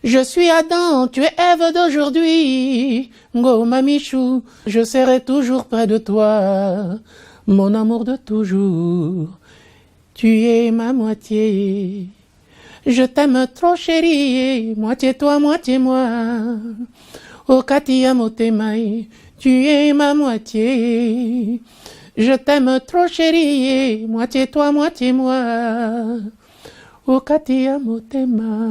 Je suis Adam, tu es Ève d'aujourd'hui. Ngo mamichou, je serai toujours près de toi. Mon amour de toujours, tu es ma moitié. Je t'aime trop chérie, moitié toi, moitié moi. Oh Katia Motemai, tu es ma moitié. Je t'aime trop chérie, moitié toi, moitié moi. Oh Katia Motema.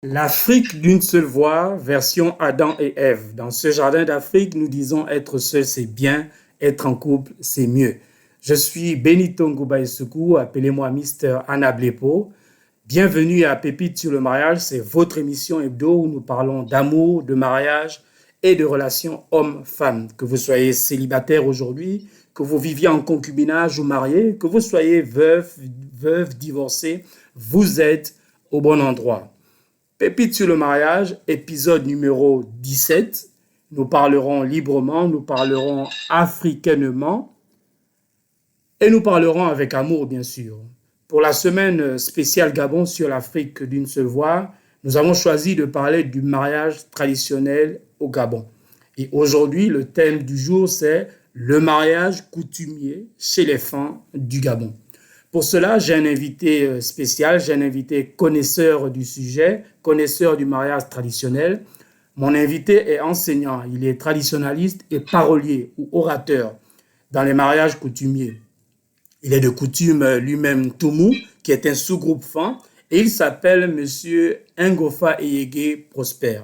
L'Afrique d'une seule voix, version Adam et Ève. Dans ce jardin d'Afrique, nous disons être seul, c'est bien, être en couple, c'est mieux. Je suis Benito Ngouba Isuku, appelez-moi Mister Anablepo. Bienvenue à Pépite sur le mariage, c'est votre émission hebdo où nous parlons d'amour, de mariage et de relations homme-femme. Que vous soyez célibataire aujourd'hui, que vous viviez en concubinage ou marié, que vous soyez veuve, divorcé, vous êtes au bon endroit. Pépite sur le mariage, épisode numéro 17. Nous parlerons librement, nous parlerons africainement et nous parlerons avec amour, bien sûr. Pour la semaine spéciale Gabon sur l'Afrique d'une seule voix, nous avons choisi de parler du mariage traditionnel au Gabon. Et aujourd'hui, le thème du jour, c'est le mariage coutumier chez les femmes du Gabon. Pour cela, j'ai un invité spécial, j'ai un invité connaisseur du sujet, connaisseur du mariage traditionnel. Mon invité est enseignant, il est traditionnaliste et parolier ou orateur dans les mariages coutumiers. Il est de coutume lui-même Toumou, qui est un sous-groupe fan, et il s'appelle Monsieur Ngofa Eyege Prosper.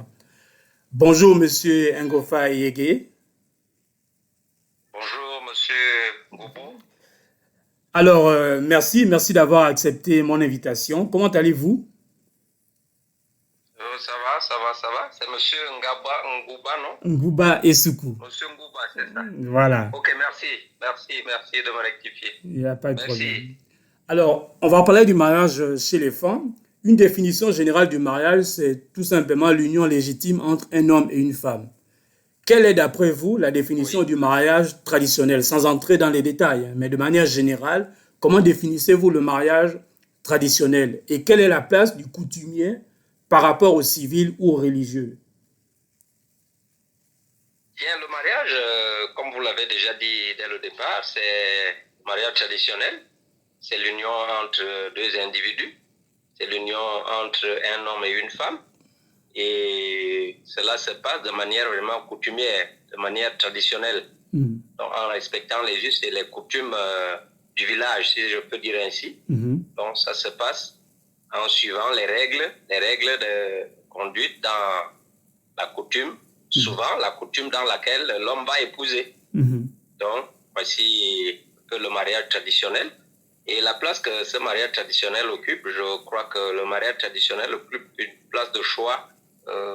Bonjour Monsieur Ngofa Eyege. Bonjour Monsieur Goubou. Alors, merci d'avoir accepté mon invitation. Comment allez-vous? Ça va. C'est Monsieur Ngouba, non? Ngouba Isuku. Monsieur Ngouba, c'est ça. Voilà. Ok, merci de me rectifier. Il n'y a pas de problème. Alors, on va parler du mariage chez les femmes. Une définition générale du mariage, c'est tout simplement l'union légitime entre un homme et une femme. Quelle est d'après vous la définition du mariage traditionnel, sans entrer dans les détails, mais de manière générale, comment définissez-vous le mariage traditionnel et quelle est la place du coutumier par rapport au civil ou au religieux? Bien, le mariage, comme vous l'avez déjà dit dès le départ, c'est le mariage traditionnel. C'est l'union entre deux individus. C'est l'union entre un homme et une femme. Et cela se passe de manière vraiment coutumière, de manière traditionnelle, donc en respectant les us et les coutumes du village, si je peux dire ainsi. Donc ça se passe en suivant les règles de conduite dans la coutume, souvent la coutume dans laquelle l'homme va épouser. Donc voici le mariage traditionnel. Et la place que ce mariage traditionnel occupe, je crois que le mariage traditionnel occupe une place de choix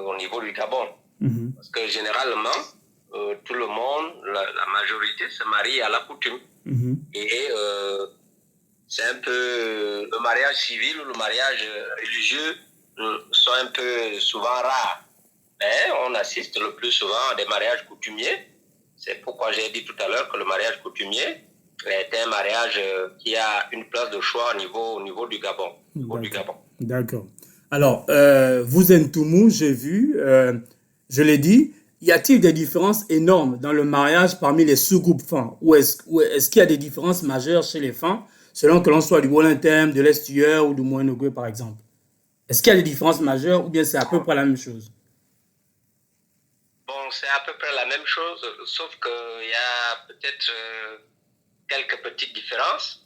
au niveau du Gabon. Parce que généralement, tout le monde, la majorité se marie à la coutume. Et c'est un peu le mariage civil ou le mariage religieux sont un peu souvent rares. Mais on assiste le plus souvent à des mariages coutumiers. C'est pourquoi j'ai dit tout à l'heure que le mariage coutumier est un mariage qui a une place de choix au niveau du Gabon. D'accord. Alors, vous êtes Toumou, j'ai vu, je l'ai dit, y a-t-il des différences énormes dans le mariage parmi les sous-groupes femmes? Ou est-ce qu'il y a des différences majeures chez les femmes, selon que l'on soit du Wolontém, de l'Estuaire ou du Moyen-Ogooué, par exemple? Est-ce qu'il y a des différences majeures ou bien c'est à peu près la même chose? Bon, c'est à peu près la même chose, sauf qu'il y a peut-être quelques petites différences.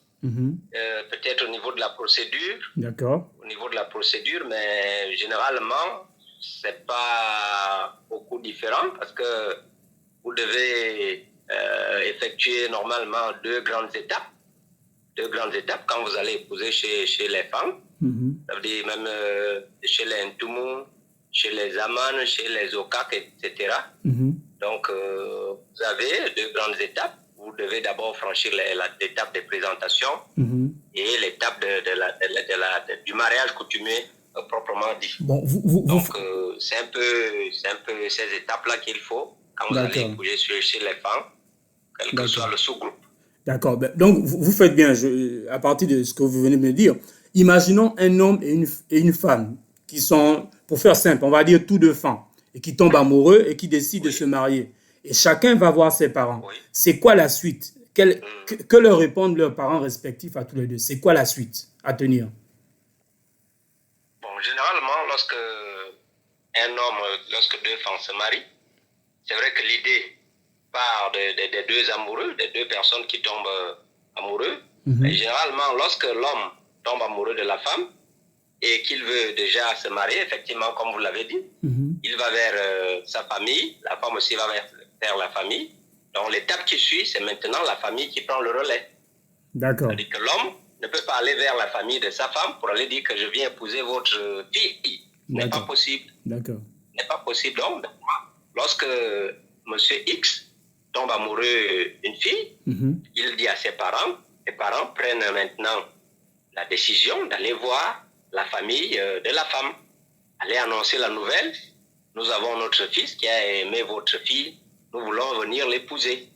Peut-être au niveau de la procédure. D'accord. Au niveau de la procédure, mais généralement, c'est pas beaucoup différent parce que vous devez effectuer normalement deux grandes étapes quand vous allez épouser chez les femmes. Ça veut dire même chez les Ntoumou, chez les Aman, chez les Okak, etc. Donc, vous avez deux grandes étapes. Vous devez d'abord franchir l'étape de présentation et l'étape du mariage coutumier proprement dit. Bon, donc, c'est un peu ces étapes-là qu'il faut quand vous allez épouser chez les femmes, quel que soit le sous-groupe. D'accord. Donc, vous faites bien, à partir de ce que vous venez de me dire. Imaginons un homme et une femme qui sont, pour faire simple, on va dire tous deux femmes, et qui tombent amoureux et qui décident de se marier. Et chacun va voir ses parents. Oui. C'est quoi la suite? Que leur répondent leurs parents respectifs à tous les deux? C'est quoi la suite à tenir? Bon, généralement, lorsque deux femmes se marient, c'est vrai que l'idée part des deux amoureux, des deux personnes qui tombent amoureux. Et généralement, lorsque l'homme tombe amoureux de la femme et qu'il veut déjà se marier, effectivement, comme vous l'avez dit, il va vers sa famille, la femme aussi va vers la famille. Donc l'étape qui suit, c'est maintenant la famille qui prend le relais. D'accord. C'est-à-dire que l'homme ne peut pas aller vers la famille de sa femme pour aller dire que je viens épouser votre fille. Ce n'est pas possible. D'accord. Ce n'est pas possible. Donc, lorsque monsieur X tombe amoureux d'une fille, il dit à ses parents prennent maintenant la décision d'aller voir la famille de la femme, aller annoncer la nouvelle. Nous avons notre fils qui a aimé votre fille, nous voulons venir l'épouser.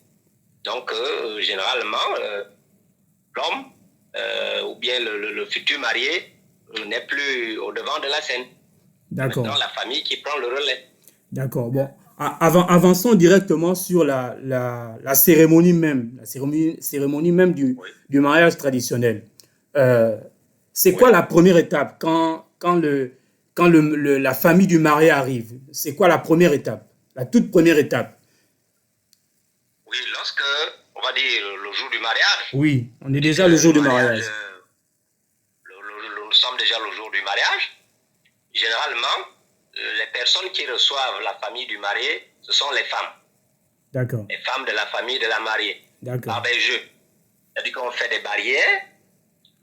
Donc, généralement, l'homme ou bien le futur marié n'est plus au devant de la scène. D'accord. Maintenant, la famille qui prend le relais. D'accord. Bon, avançons directement sur la cérémonie même, cérémonie même du mariage traditionnel. C'est quoi la première étape quand la famille du marié arrive? C'est quoi la première étape? La toute première étape? Oui, lorsque, on va dire, le jour du mariage. Oui, on est déjà le jour du mariage. Nous sommes déjà le jour du mariage. Généralement, les personnes qui reçoivent la famille du marié, ce sont les femmes. D'accord. Les femmes de la famille de la mariée. D'accord. Par des jeux. C'est-à-dire qu'on fait des barrières.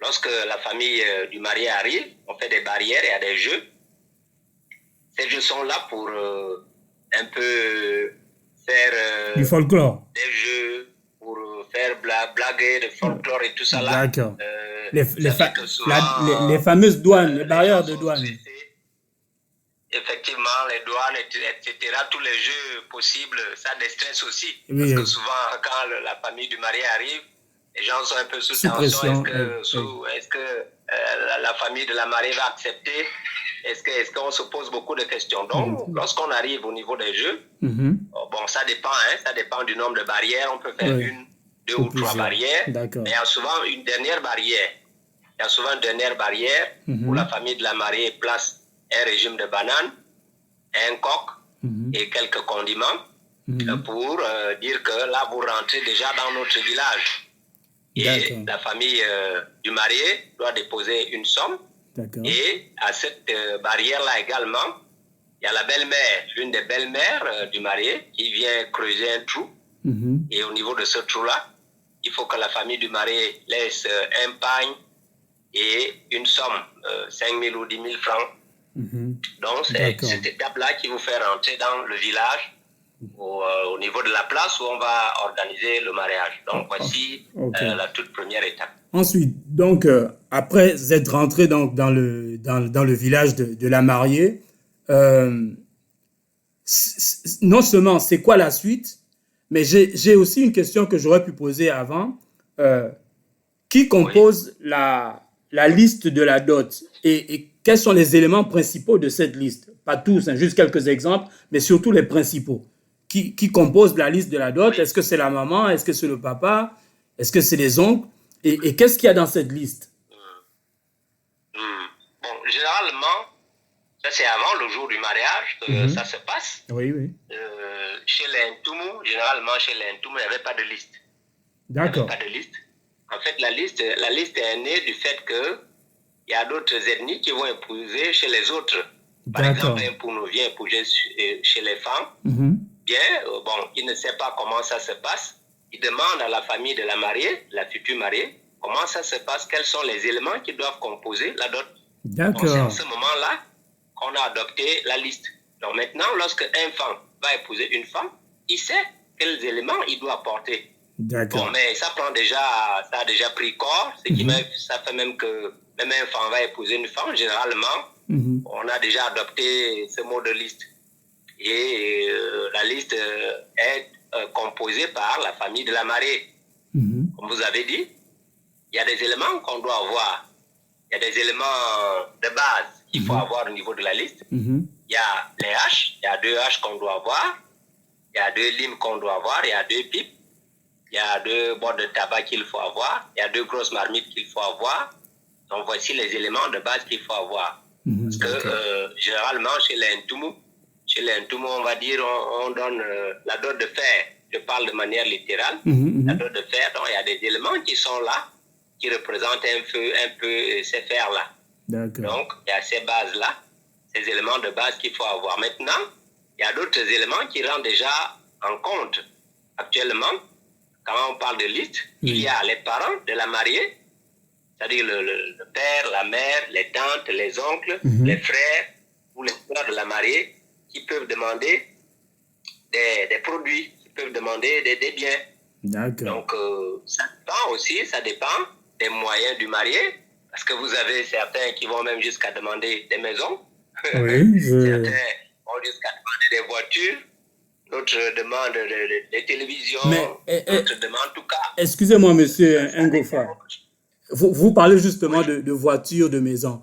Lorsque la famille du marié arrive, on fait des barrières et il y a des jeux. Ces jeux sont là pour un peu faire du folklore. Des jeux pour faire blaguer, de folklore et tout ça là. D'accord. Les fameuses douanes, les barrières de douane. Effectivement, les douanes, etc. Tous les jeux possibles, ça déstresse aussi. Oui, parce que souvent, quand la famille du marié arrive, les gens sont un peu sous tension. Est-ce que la famille de la mariée va accepter? Est-ce qu'on se pose beaucoup de questions? Donc, lorsqu'on arrive au niveau des jeux, bon, ça dépend, ça dépend du nombre de barrières. On peut faire une, deux ou trois barrières. Mais il y a souvent une dernière barrière. Où la famille de la mariée place un régime de bananes, un coq et quelques condiments pour dire que là, vous rentrez déjà dans notre village. Et la famille du marié doit déposer une somme. Et à cette barrière-là également, il y a la belle-mère, l'une des belles-mères du marié qui vient creuser un trou. Et au niveau de ce trou-là, il faut que la famille du marié laisse un pagne et une somme, 5 000 ou 10 000 francs. Donc, c'est cette étape-là qui vous fait rentrer dans le village au niveau de la place où on va organiser le mariage. Donc, voici la toute première étape. Ensuite, donc, après être rentré donc, dans le village de la mariée, non seulement c'est quoi la suite, mais j'ai aussi une question que j'aurais pu poser avant. Qui compose la liste de la dot et quels sont les éléments principaux de cette liste? Pas tous, juste quelques exemples, mais surtout les principaux. Qui compose la liste de la dot? Est-ce que c'est la maman? Est-ce que c'est le papa? Est-ce que c'est les oncles? Et qu'est-ce qu'il y a dans cette liste? Bon, généralement, ça c'est avant le jour du mariage que ça se passe. Oui. Chez les Ntoumou, généralement chez les Ntoumou, il n'y avait pas de liste. D'accord. Il n'y avait pas de liste. En fait, la liste est née du fait que il y a d'autres ethnies qui vont épouser chez les autres. Par exemple, un Pounou vient épouser chez les femmes. Bien, il ne sait pas comment ça se passe. Il demande à la famille de la mariée, la future mariée, comment ça se passe, quels sont les éléments qui doivent composer la dot. Donc, c'est en ce moment-là qu'on a adopté la liste. Donc maintenant, lorsque un femme va épouser une femme, il sait quels éléments il doit apporter. Bon, mais ça a déjà pris corps, ça fait même que même un femme va épouser une femme, généralement, on a déjà adopté ce mot de liste. Et la liste est composée par la famille de la mariée. Comme vous avez dit, il y a des éléments qu'on doit avoir. Il y a des éléments de base. qu'il faut avoir au niveau de la liste. Mhm. Il y a les haches, il y a 2 haches qu'on doit avoir, il y a 2 limes qu'on doit avoir, il y a 2 pipes, il y a 2 boîtes de tabac qu'il faut avoir, il y a 2 grosses marmites qu'il faut avoir. Donc voici les éléments de base qu'il faut avoir. Parce que généralement chez les Ntoumou, on va dire, on donne la dot de fer. Je parle de manière littérale. La dot de fer, donc il y a des éléments qui sont là, qui représentent un peu ces fers-là. D'accord. Donc il y a ces bases-là, ces éléments de base qu'il faut avoir. Maintenant, il y a d'autres éléments qui rentrent déjà en compte. Actuellement, quand on parle de liste, il y a les parents de la mariée, c'est-à-dire le père, la mère, les tantes, les oncles, les frères ou les frères de la mariée qui peuvent demander des produits, qui peuvent demander des biens. D'accord. Donc, ça dépend des moyens du marié, parce que vous avez certains qui vont même jusqu'à demander des maisons. Oui, Certains vont jusqu'à demander des voitures, d'autres demandent des télévisions, d'autres demandent en tout cas. Excusez-moi, monsieur Ngofa. Vous parlez justement de voitures, de maisons.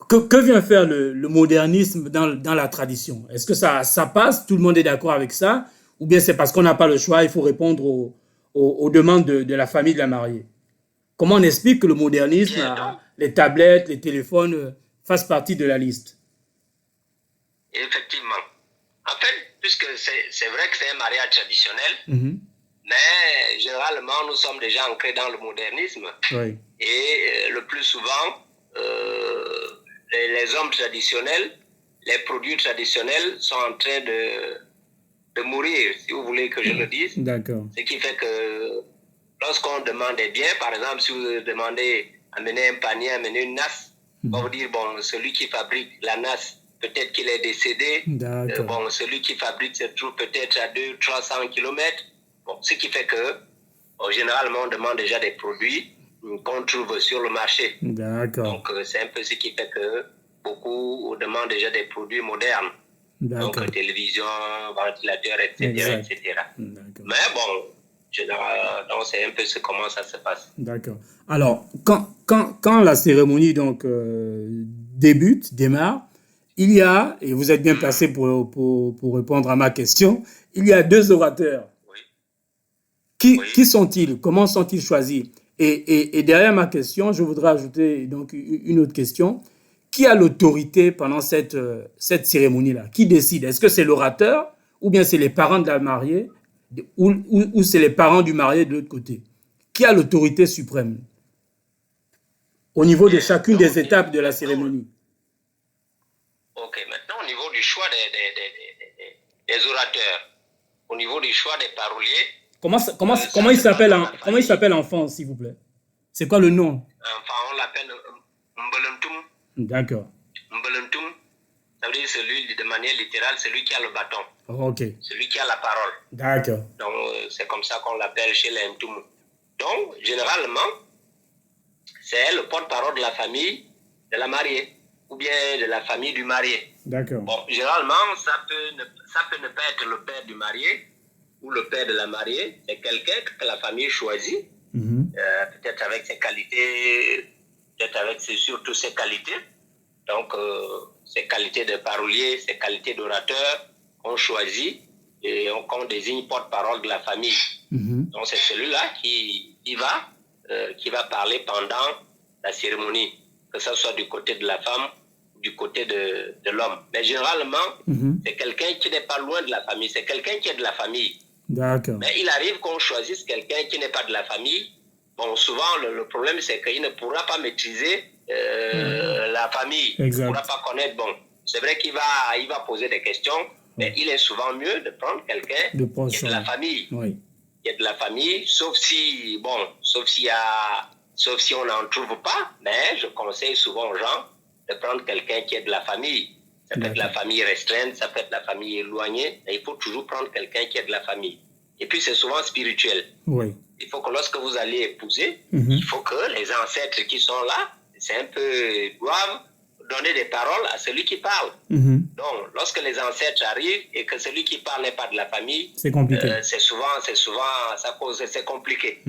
Que vient faire le modernisme dans la tradition? Est-ce que ça passe? Tout le monde est d'accord avec ça? Ou bien c'est parce qu'on n'a pas le choix, il faut répondre aux demandes de la famille de la mariée? Comment on explique que le modernisme, les tablettes, les téléphones fassent partie de la liste? Effectivement. En fait, puisque c'est vrai que c'est un mariage traditionnel, mais généralement, nous sommes déjà ancrés dans le modernisme. Oui. Et le plus souvent, les hommes traditionnels, les produits traditionnels sont en train de mourir, si vous voulez que je le dise. D'accord. Ce qui fait que lorsqu'on demande des biens, par exemple, si vous demandez amener un panier, amener une nasse, on va vous dire, bon, celui qui fabrique la nasse, peut-être qu'il est décédé. Bon, celui qui fabrique se trouve peut-être à 200-300 km. Bon, ce qui fait que, généralement, on demande déjà des produits qu'on trouve sur le marché. D'accord. Donc, c'est un peu ce qui fait que beaucoup demandent déjà des produits modernes. Donc, télévision, ventilateur, etc. etc. Mais bon, donc c'est un peu comment ça se passe. D'accord. Alors, quand la cérémonie donc, démarre, il y a, et vous êtes bien placé pour répondre à ma question, il y a 2 orateurs. Oui. Qui sont-ils? Comment sont-ils choisis? Et derrière ma question, je voudrais ajouter donc une autre question. Qui a l'autorité pendant cette cérémonie-là? Qui décide? Est-ce que c'est l'orateur ou bien c'est les parents de la mariée ou c'est les parents du marié de l'autre côté? Qui a l'autorité suprême au niveau de chacune des étapes de la cérémonie? Ok, maintenant au niveau du choix des orateurs, au niveau du choix des paroliers. Comment il s'appelle enfant, s'il vous plaît? C'est quoi le nom? Enfin, on l'appelle Mbalantum. D'accord. Mbalantum, ça veut dire celui, de manière littérale, celui qui a le bâton. Ok. Celui qui a la parole. D'accord. Donc, c'est comme ça qu'on l'appelle chez les Ntoumou. Donc, généralement, c'est le porte-parole de la famille de la mariée ou bien de la famille du marié. D'accord. Bon, généralement, ça peut ne pas être le père du marié ou le père de la mariée. C'est quelqu'un que la famille choisit, peut-être avec ses qualités, peut-être avec surtout ses qualités. Donc, ses qualités de parolier, ses qualités d'orateur, on choisit et on désigne porte-parole de la famille. Donc, c'est celui-là qui va parler pendant la cérémonie, que ce soit du côté de la femme ou du côté de l'homme. Mais généralement, c'est quelqu'un qui n'est pas loin de la famille, c'est quelqu'un qui est de la famille. D'accord. Mais il arrive qu'on choisisse quelqu'un qui n'est pas de la famille. Bon, souvent, le problème, c'est qu'il ne pourra pas maîtriser la famille. Exact. Il ne pourra pas connaître. Bon, c'est vrai qu'il va poser des questions, mais il est souvent mieux de prendre quelqu'un qui est de la famille. Oui. Qui est de la famille, sauf si on n'en trouve pas, mais je conseille souvent aux gens de prendre quelqu'un qui est de la famille. Ça peut être la famille restreinte, ça peut être la famille éloignée, mais il faut toujours prendre quelqu'un qui est de la famille. Et puis c'est souvent spirituel. Oui. Il faut que lorsque vous allez épouser, il faut que les ancêtres qui sont là, doivent donner des paroles à celui qui parle. Donc, lorsque les ancêtres arrivent et que celui qui parle n'est pas de la famille, c'est compliqué. C'est compliqué.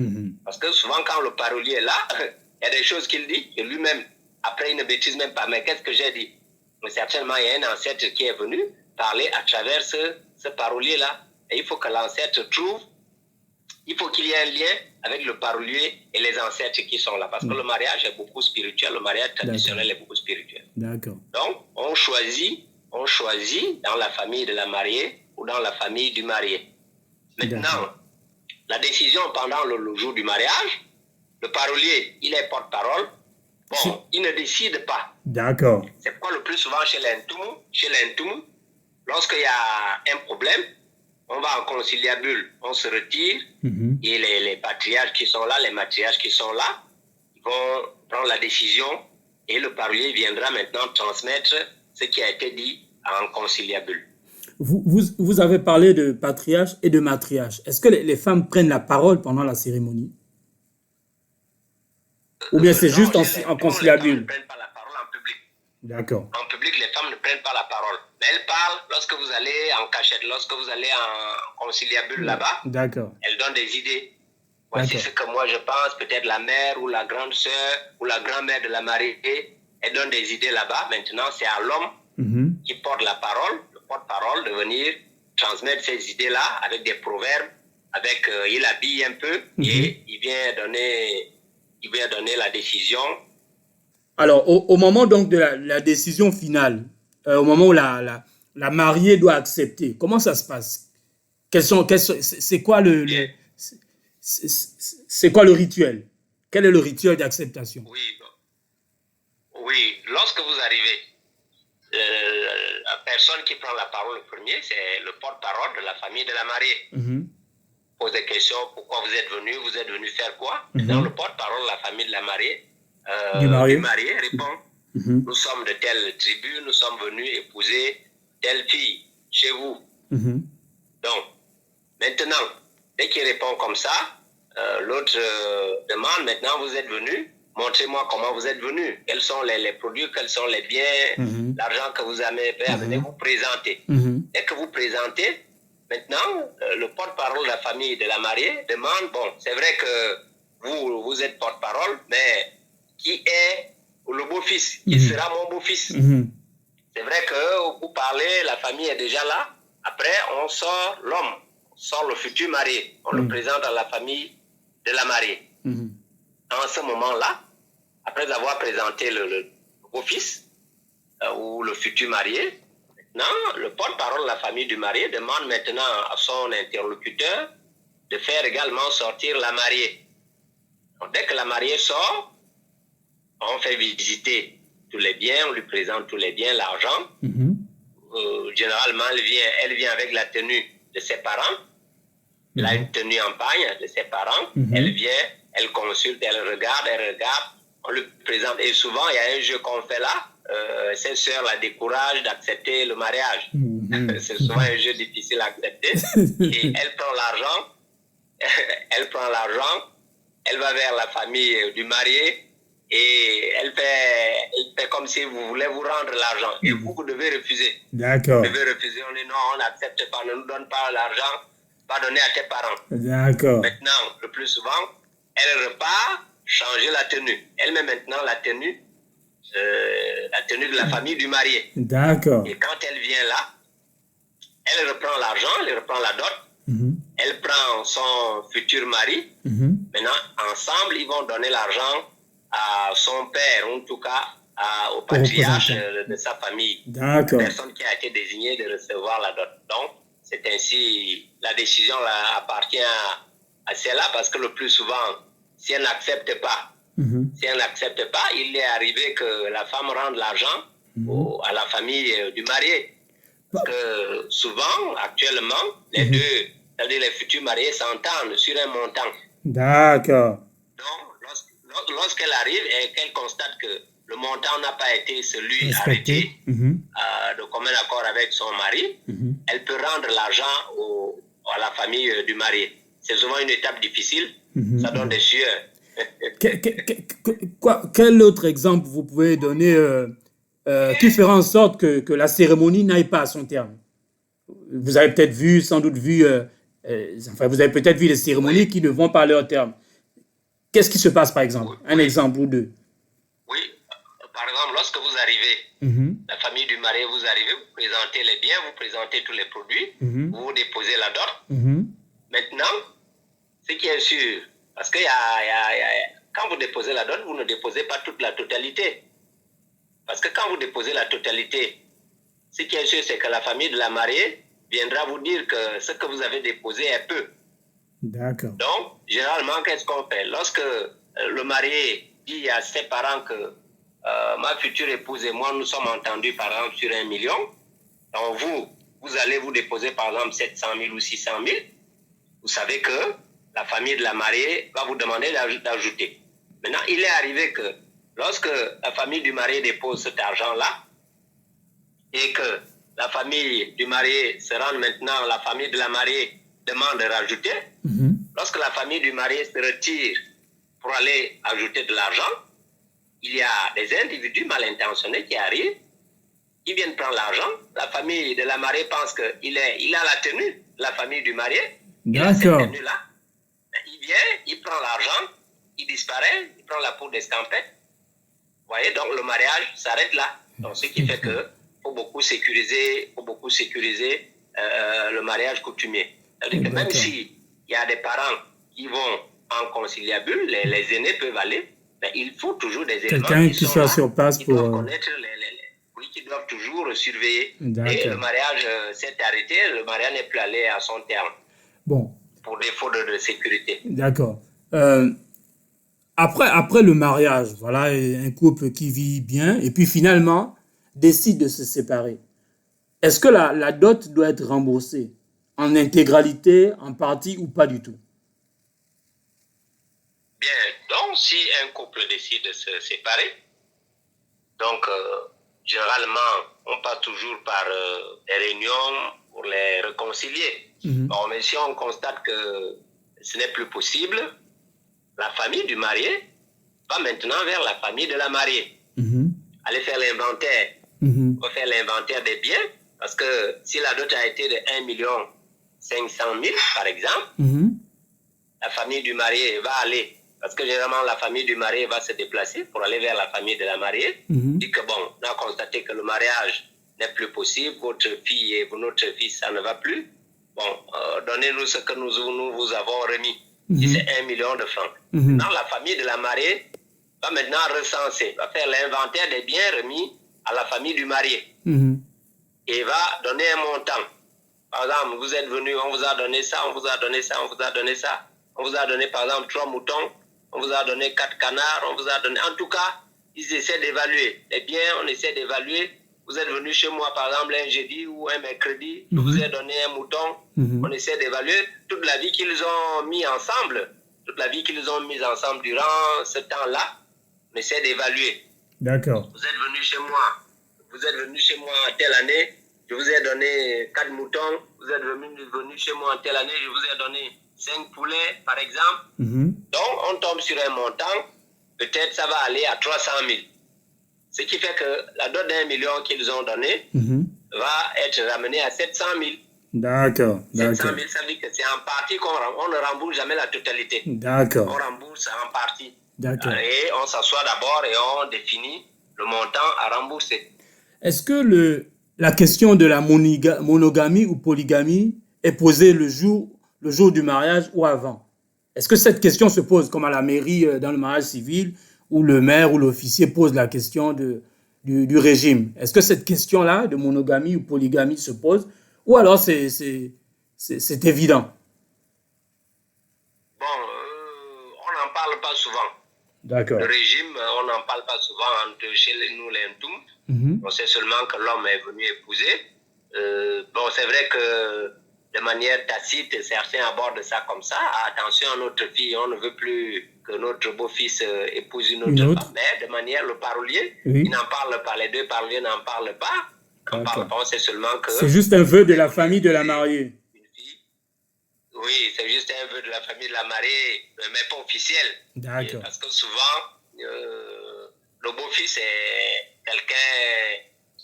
Parce que souvent, quand le parolier est là, il y a des choses qu'il dit, et lui-même, Après, ils ne maîtrisent même pas. Mais qu'est-ce que j'ai dit? Mais certainement, il y a un ancêtre qui est venu parler à travers ce parolier-là. Et il faut que l'ancêtre trouve, il faut qu'il y ait un lien avec le parolier et les ancêtres qui sont là. Parce que le mariage est beaucoup spirituel. Le mariage traditionnel est beaucoup spirituel. D'accord. Donc, on choisit dans la famille de la mariée ou dans la famille du marié. Maintenant, la décision pendant le jour du mariage, le parolier, il est porte-parole. Bon, il ne décide pas. D'accord. C'est pourquoi le plus souvent chez l'Intoum, lorsqu'il y a un problème, on va en conciliabule, on se retire, et les patriarches qui sont là, les matriarches qui sont là, ils vont prendre la décision et le parolier viendra maintenant transmettre ce qui a été dit en conciliabule. Vous avez parlé de patriarche et de matriarche. Est-ce que les femmes prennent la parole pendant la cérémonie? Ou bien c'est juste en conciliabule? Les femmes ne prennent pas la parole en public. D'accord. En public, les femmes ne prennent pas la parole. Mais elles parlent lorsque vous allez en cachette, lorsque vous allez en conciliabule là-bas. D'accord. Elles donnent des idées. Voici ce que moi je pense, peut-être la mère ou la grande sœur ou la grand-mère de la mariée, elle donne des idées là-bas. Maintenant, c'est à l'homme qui porte la parole, le porte-parole, de venir transmettre ces idées-là avec des proverbes, avec il habille un peu et il vient donner la décision. Alors, au moment donc de la décision finale, au moment où la mariée doit accepter, comment ça se passe? C'est quoi c'est quoi le rituel? Quel est le rituel d'acceptation? Oui, lorsque vous arrivez, la personne qui prend la parole le premier, c'est le porte-parole de la famille de la mariée. Pose des questions, pourquoi vous êtes venu faire quoi? Dans le porte-parole de la famille de la mariée, du marié répond, nous sommes de telle tribu, nous sommes venus épouser telle fille chez vous. Donc, maintenant, dès qu'il répond comme ça, l'autre demande, maintenant vous êtes venu, montrez-moi comment vous êtes venu, quels sont les produits, quels sont les biens, l'argent que vous avez amené, vous présentez. Dès que vous présentez, maintenant, le porte-parole de la famille de la mariée demande, bon, c'est vrai que vous êtes porte-parole, mais qui est le beau-fils? Qui sera mon beau-fils? C'est vrai que vous parlez, la famille est déjà là. Après, on sort l'homme, on sort le futur marié. On le présente à la famille de la mariée. En ce moment-là, après avoir présenté le beau-fils ou le futur marié, maintenant, le porte-parole de la famille du marié demande maintenant à son interlocuteur de faire également sortir la mariée. Donc, dès que la mariée sort, on fait visiter tous les biens, on lui présente tous les biens, l'argent. Généralement, elle vient avec la tenue de ses parents. Elle a une tenue en pagne de ses parents. Elle vient, elle consulte, elle regarde, on lui présente. Et souvent, il y a un jeu qu'on fait là. Ses sœurs la découragent d'accepter le mariage. C'est souvent un jeu difficile à accepter. Et elle prend l'argent, elle va vers la famille du marié et elle fait comme si vous voulez vous rendre l'argent. Et vous devez refuser. D'accord. Vous devez refuser. On dit non, on n'accepte pas, ne nous donne pas l'argent, pas donner à tes parents. D'accord. Maintenant, le plus souvent, elle repart changer la tenue. Elle met maintenant la tenue de la famille du marié. D'accord. Et quand elle vient là, elle reprend l'argent, elle reprend la dot, elle prend son futur mari. Maintenant, ensemble, ils vont donner l'argent à son père, en tout cas au patriarche de sa famille. D'accord. La personne qui a été désignée de recevoir la dot. Donc, c'est ainsi, la décision là, appartient à celle-là parce que le plus souvent, si elle n'accepte pas, il est arrivé que la femme rende l'argent à la famille du marié. Parce que souvent, actuellement, les deux, c'est-à-dire les futurs mariés, s'entendent sur un montant. D'accord. Donc, lorsqu'elle arrive et qu'elle constate que le montant n'a pas été celui arrêté de commun accord avec son mari, elle peut rendre l'argent à la famille du marié. C'est souvent une étape difficile, ça donne des sueurs. Quel autre exemple vous pouvez donner qui fera en sorte que la cérémonie n'aille pas à son terme? Vous avez peut-être vu, vous avez peut-être vu des cérémonies qui ne vont pas à leur terme. Qu'est-ce qui se passe, par exemple? Un exemple ou deux. Oui, par lorsque vous arrivez, la famille du marié, vous arrivez, vous présentez les biens, vous présentez tous les produits, vous déposez la dot. Maintenant, ce qui est sûr, parce que quand vous déposez la dot, vous ne déposez pas toute la totalité. Parce que quand vous déposez la totalité, ce qui est sûr, c'est que la famille de la mariée viendra vous dire que ce que vous avez déposé est peu. D'accord. Donc, généralement, qu'est-ce qu'on fait? Lorsque le marié dit à ses parents que ma future épouse et moi, nous sommes entendus, par exemple, sur 1 million, donc vous allez vous déposer, par exemple, 700 000 ou 600 000, vous savez que la famille de la mariée va vous demander d'ajouter. Maintenant, il est arrivé que lorsque la famille du marié dépose cet argent-là, et que la famille du marié se rend maintenant, la famille de la mariée demande de rajouter, lorsque la famille du marié se retire pour aller ajouter de l'argent, il y a des individus mal intentionnés qui arrivent, qui viennent prendre l'argent. La famille de la mariée pense qu'il a la tenue de la famille du marié. D'accord. Il vient, il prend l'argent, il disparaît, il prend la peau d'escampette. Vous voyez, donc le mariage s'arrête là. Donc ce qui fait que faut beaucoup sécuriser le mariage coutumier. C'est-à-dire que même s'il y a des parents qui vont en conciliabule, les aînés peuvent aller, mais il faut toujours des éléments qui soit sur place qui pour doivent connaître oui, qui doivent toujours surveiller. Et le mariage s'est arrêté, le mariage n'est plus allé à son terme. Bon. Pour défaut de sécurité. D'accord. Après le mariage, voilà, un couple qui vit bien et puis finalement décide de se séparer. Est-ce que la dot doit être remboursée en intégralité, en partie ou pas du tout? Bien, donc si un couple décide de se séparer, donc généralement on passe toujours par des réunions pour les réconcilier. Bon, mais si on constate que ce n'est plus possible, la famille du marié va maintenant vers la famille de la mariée. Aller faire l'inventaire. On va faire l'inventaire des biens, parce que si la dot a été de 1 500 000, par exemple, la famille du marié va aller, parce que généralement la famille du marié va se déplacer pour aller vers la famille de la mariée, dit que bon, on a constaté que le mariage n'est plus possible, votre fille et notre fils, ça ne va plus. Bon, donnez-nous ce que nous vous avons remis. Si c'est 1 million de francs. Maintenant, la famille de la mariée va maintenant recenser, va faire l'inventaire des biens remis à la famille du marié. Et va donner un montant. Par exemple, vous êtes venu, on vous a donné ça, on vous a donné ça, on vous a donné ça. On vous a donné, par exemple, 3 moutons, on vous a donné 4 canards, on vous a donné... En tout cas, ils essaient d'évaluer. Les biens, on essaie d'évaluer. Vous êtes venu chez moi, par exemple, un jeudi ou un mercredi, je vous ai donné un mouton. On essaie d'évaluer toute la vie qu'ils ont mis ensemble, durant ce temps-là. On essaie d'évaluer. D'accord. Vous êtes venu chez moi en telle année, je vous ai donné 4 moutons. Vous êtes venu chez moi en telle année, je vous ai donné 5 poulets, par exemple. Donc, on tombe sur un montant, peut-être ça va aller à 300 000. Ce qui fait que la dot d'1 million qu'ils ont donné va être ramenée à 700 000. D'accord. 700 000, ça veut dire que c'est en partie on ne rembourse jamais la totalité. D'accord. On rembourse en partie. D'accord. Et on s'assoit d'abord et on définit le montant à rembourser. Est-ce que la question de la monogamie ou polygamie est posée le jour du mariage ou avant? Est-ce que cette question se pose comme à la mairie dans le mariage civil, où le maire ou l'officier pose la question du régime? Est-ce que cette question-là de monogamie ou polygamie se pose, ou alors c'est évident? Bon, on n'en parle pas souvent. D'accord. Le régime, on n'en parle pas souvent chez nous les Ntoum. On sait seulement que l'homme est venu épouser. Bon, c'est vrai que de manière tacite, certains abordent ça comme ça. Attention à notre fille, on ne veut plus que notre beau-fils épouse une autre femme. Mais de manière, le parolier, il n'en parle pas. Les deux paroliers n'en parlent pas. On sait seulement que... C'est juste un vœu de la famille de la mariée. Oui, c'est juste un vœu de la famille de la mariée, mais pas officiel. D'accord. Parce que souvent, le beau-fils est quelqu'un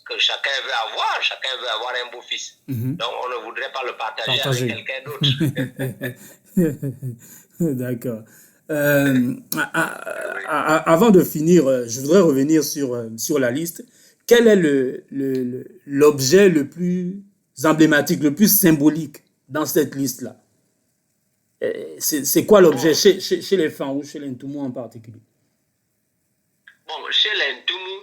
que chacun veut avoir un beau-fils. Donc, on ne voudrait pas le partager avec quelqu'un d'autre. D'accord. Avant de finir, je voudrais revenir sur la liste. Quel est l'objet le plus emblématique, le plus symbolique dans cette liste-là? C'est quoi l'objet Bon, chez les femmes ou chez les Ntoumou en particulier? bon, chez les Ntoumou,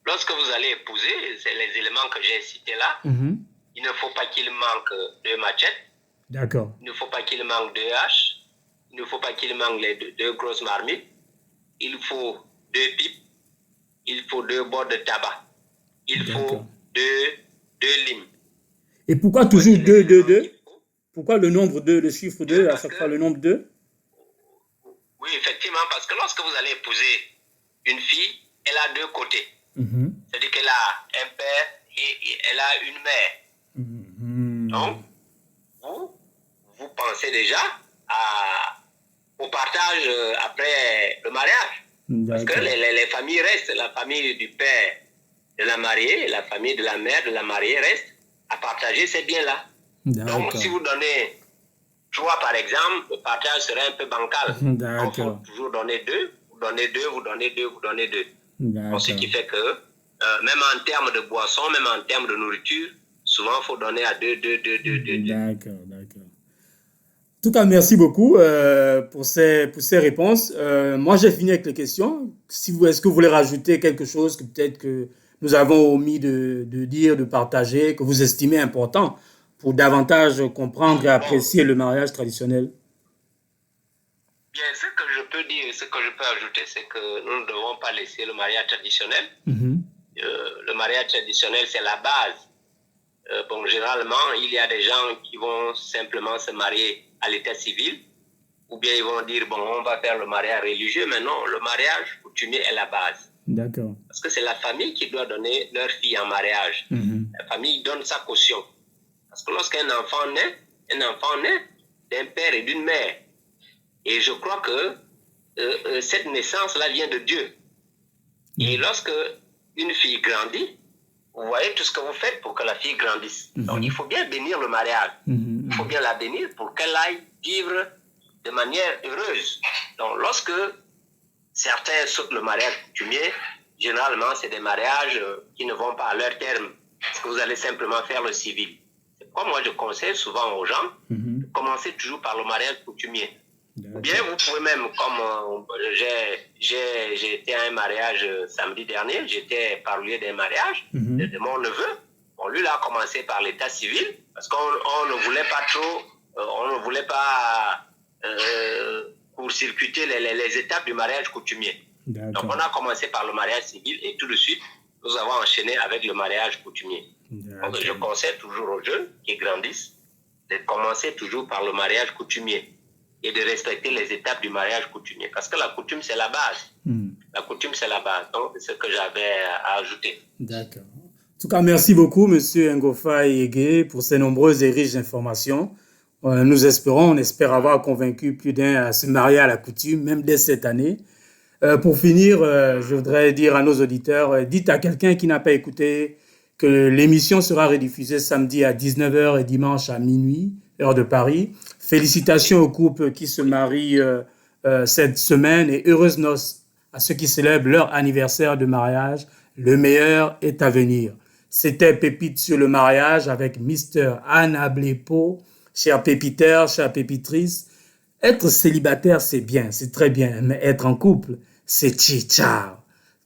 lorsque vous allez épouser, c'est les éléments que j'ai cités là. Mhm. Il ne faut pas qu'il manque de machettes, D'accord, il ne faut pas qu'il manque de haches, il ne faut pas qu'il manque les deux grosses marmites, il faut 2 pipes, il faut 2 bords de tabac, il d'accord. faut deux limes. Et pourquoi toujours Voici les 2, 2, éléments 2? qu'il faut. Pourquoi le nombre 2, le chiffre 2, à Parce chaque fois que, le nombre 2? oui, effectivement, parce que lorsque vous allez épouser une fille, elle a 2 côtés. Mhm. C'est-à-dire qu'elle a un père et elle a une mère. Mhm. Donc, vous pensez déjà au partage après le mariage. Parce que D'accord, les familles restent, la famille du père de la mariée, la famille de la mère de la mariée reste à partager ces biens-là. Donc, si d'accord, vous donnez 3, par exemple, le partage serait un peu bancal. Donc, il faut d'accord, toujours donner 2. Vous donnez 2, vous donnez 2, vous donnez 2. Donc, ce qui d'accord, fait que, même en termes de boissons, même en termes de nourriture, souvent, il faut donner à 2, 2, 2, 2, 2, 2. d'accord, d'accord. En tout cas, merci beaucoup pour ces réponses. Moi, j'ai fini avec les questions. Est-ce que vous voulez rajouter quelque chose que peut-être que nous avons omis de dire, de partager, que vous estimez important pour davantage comprendre et Bon, apprécier le mariage traditionnel? bien, ce que je peux dire, ce que je peux ajouter, c'est que nous ne devons pas laisser le mariage traditionnel. Mhm. Le mariage traditionnel, c'est la base. Bon, généralement, il y a des gens qui vont simplement se marier à l'état civil, ou bien ils vont dire, bon, on va faire le mariage religieux, mais non, le mariage coutumier est la base. D'accord. Parce que c'est la famille qui doit donner leur fille en mariage. Mhm. La famille donne sa caution. Parce que lorsqu'un enfant naît d'un père et d'une mère. Et je crois que cette naissance-là vient de Dieu. Et lorsque une fille grandit, vous voyez tout ce que vous faites pour que la fille grandisse. Donc, il faut bien bénir le mariage. Mhm. Il faut bien la bénir pour qu'elle aille vivre de manière heureuse. Donc, lorsque certains sautent le mariage coutumier, généralement, c'est des mariages qui ne vont pas à leur terme. Parce que vous allez simplement faire le civil. C'est pourquoi moi, je conseille souvent aux gens de commencer toujours par le mariage coutumier. Ou bien, vous pouvez même, comme j'ai été à un mariage samedi dernier, j'étais parolier d'un mariage de mon neveu. Bon, lui, il a commencé par l'état civil, parce qu'on ne voulait pas trop, on ne voulait pas court-circuiter les étapes du mariage coutumier. Donc, on a commencé par le mariage civil et tout de suite, nous avons enchaîné avec le mariage coutumier. Donc, je conseille toujours aux jeunes qui grandissent de commencer toujours par le mariage coutumier et de respecter les étapes du mariage coutumier. Parce que la coutume, c'est la base. La coutume, c'est la base. Donc, c'est ce que j'avais à ajouter. D'accord. En tout cas, merci beaucoup, Monsieur Ngofa Yege, pour ces nombreuses et riches informations. On espère avoir convaincu plus d'un à se marier à la coutume, même dès cette année. Pour finir, je voudrais dire à nos auditeurs, dites à quelqu'un qui n'a pas écouté que l'émission sera rediffusée samedi à 19h et dimanche à minuit, heure de Paris. Félicitations aux couples qui se marient cette semaine et heureuses noces à ceux qui célèbrent leur anniversaire de mariage. Le meilleur est à venir. C'était Pépite sur le mariage avec Mr. Anna Blepo. Chers pépiteurs, chères pépitrices, être célibataire, c'est bien, c'est très bien, mais être en couple, c'est ciao.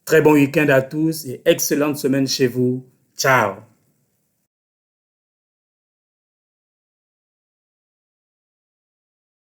Très bon week-end à tous et excellente semaine chez vous. Ciao.